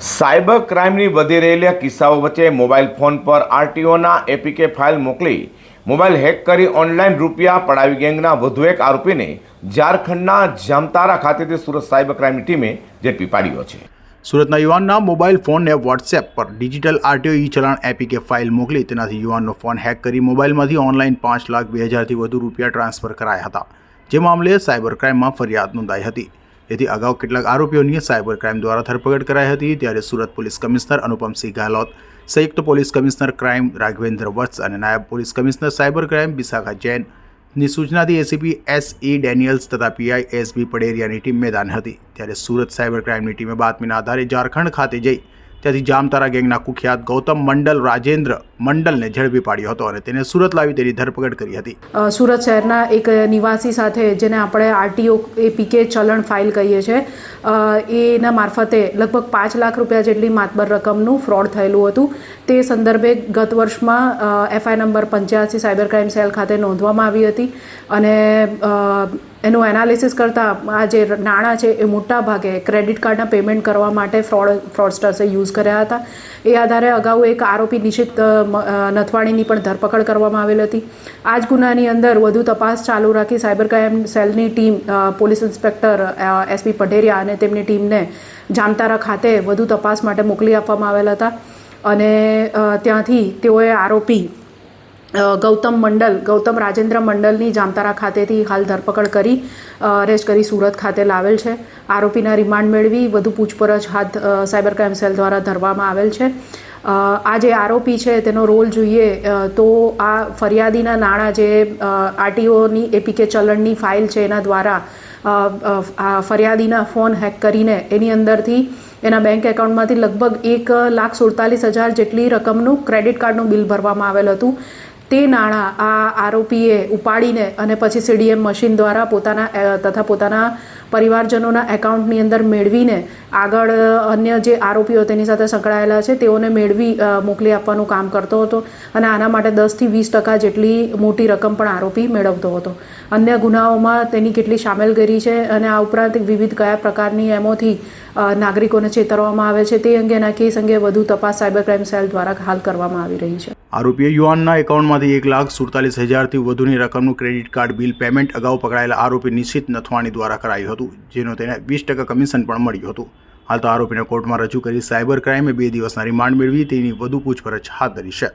Cyber ક્રાઇમની વધી રહેલા કિસ્સાઓ વચ્ચે મોબાઈલ ફોન પર આરટીઓના એપીકે ફાઇલ મોકલી મોબાઈલ હેક કરી ઓનલાઈન રૂપિયા પડાવી ગેંગના વધુ એક આરોપીને ઝારખંડના જામતારા ખાતેથી સુરત સાયબર ક્રાઇમની ટીમે ઝડપી પાડ્યો છે। સુરતના યુવાનના મોબાઈલ ફોનને વોટ્સએપ પર ડિજિટલ આરટીઓ ઈ ચલણ એપીકે ફાઇલ મોકલી તેનાથી યુવાનનો ફોન હેક કરી મોબાઈલમાંથી ઓનલાઈન 5,02,000થી વધુ રૂપિયા ટ્રાન્સફર કરાયા હતા। જે મામલે સાયબર ક્રાઇમમાં ફરિયાદ નોંધાઈ હતી। તેથી અગાઉ કેટલાક આરોપીઓની સાયબર ક્રાઇમ દ્વારા ધરપકડ કરાઈ હતી। ત્યારે સુરત પોલીસ કમિશનર અનુપમસિંહ ગેહલોત, સંયુક્ત પોલીસ કમિશનર ક્રાઇમ રાઘવેન્દ્ર વત્સ અને નાયબ પોલીસ કમિશનર સાયબર ક્રાઇમ વિશાખા જૈનની સૂચનાથી એસીપી એસઈ ડેનિયલ્સ તથા પીઆઈ એસબી પડેરિયાની ટીમ મેદાન હતી। ત્યારે સુરત સાયબર ક્રાઇમની ટીમે બાતમીના આધારે ઝારખંડ ખાતે જઈ ત્યાંથી જામતારા ગેંગના કુખ્યાત ગૌતમ મંડલ રાજેન્દ્ર મંડલને ઝડપી પાડ્યો હતો અને તેને સુરત લાવી તેની ધરપકડ કરી હતી। સુરત શહેરના એક નિવાસી સાથે જેને આપણે આરટીઓ એપીકે ચલણ ફાઇલ કહીએ છીએ એના મારફતે લગભગ 5 લાખ રૂપિયા જેટલી માતબર રકમનું ફ્રોડ થયેલું હતું। તે સંદર્ભે ગત વર્ષમાં FI number 85 cyber crime cell ખાતે નોંધવામાં આવી હતી અને એનું એનાલિસિસ કરતાં આ જે નાણાં છે એ મોટા ભાગે ક્રેડિટ કાર્ડના પેમેન્ટ કરવા માટે ફ્રોડસ્ટર્સે યુઝ કર્યા હતા। એ આધારે અગાઉ એક આરોપી નિશિત નથવાણીની પણ ધરપકડ કરવામાં આવેલ હતી। આ જ ગુનાની અંદર વધુ તપાસ ચાલુ રાખી સાયબર ક્રાઇમ સેલની team police inspector SP Padheriya અને તેમની ટીમને જામતારા ખાતે વધુ તપાસ માટે મોકલી આપવામાં આવેલ હતા અને ત્યાંથી તેઓએ આરોપી ગૌતમ રાજેન્દ્ર મંડલની જામતારા ખાતેથી હાલ ધરપકડ કરી અરેસ્ટ કરી સુરત ખાતે લાવેલ છે। આરોપીના રિમાન્ડ મેળવી વધુ પૂછપરછ હાથ સાયબર ક્રાઇમ સેલ દ્વારા ધરવામાં આવેલ છે। આ જે આરોપી છે તેનો રોલ જોઈએ તો આ ફરિયાદીના નાણાં જે આરટીઓની એપીકે ચલણની ફાઇલ છે એના દ્વારા ફરિયાદીના ફોન હેક કરીને એની અંદરથી એના બેંક એકાઉન્ટમાંથી લગભગ 1,47,000 જેટલી રકમનું ક્રેડિટ કાર્ડનું બિલ ભરવામાં આવેલ હતું। તે નાણાં આ આરોપીએ ઉપાડીને અને પછી સીડીએમ મશીન દ્વારા પોતાના પરિવારજનોના એકાઉન્ટની અંદર મેળવીને આગળ અન્ય જે આરોપીઓ તેની સાથે સંકળાયેલા છે તેઓને મેળવી મોકલી આપવાનું કામ કરતો હતો અને આના માટે 10થી 20% જેટલી મોટી રકમ પણ આરોપી મેળવતો હતો। અન્ય ગુનાઓમાં તેની કેટલી સામેલગીરી છે અને આ ઉપરાંત વિવિધ કયા પ્રકારની એમોથી નાગરિકોને છેતરવામાં આવે છે તે અંગેના કેસ અંગે વધુ તપાસ સાયબર ક્રાઇમ સેલ દ્વારા હાલ કરવામાં આવી રહી છે। આરોપીએ યુવાનના એકાઉન્ટમાંથી 1,47,000થી વધુની રકમનું ક્રેડિટ કાર્ડ બિલ પેમેન્ટ અગાઉ પકડાયેલા આરોપી નિશિત નથવાણી દ્વારા કરાયું હતું, જેનો તેને 20% કમિશન પણ મળ્યું હતું। હાલ તો આરોપીને કોર્ટમાં રજૂ કરી સાયબર ક્રાઇમે 2 દિવસના રિમાન્ડ મેળવી તેની વધુ પૂછપરછ હાથ ધરી છે।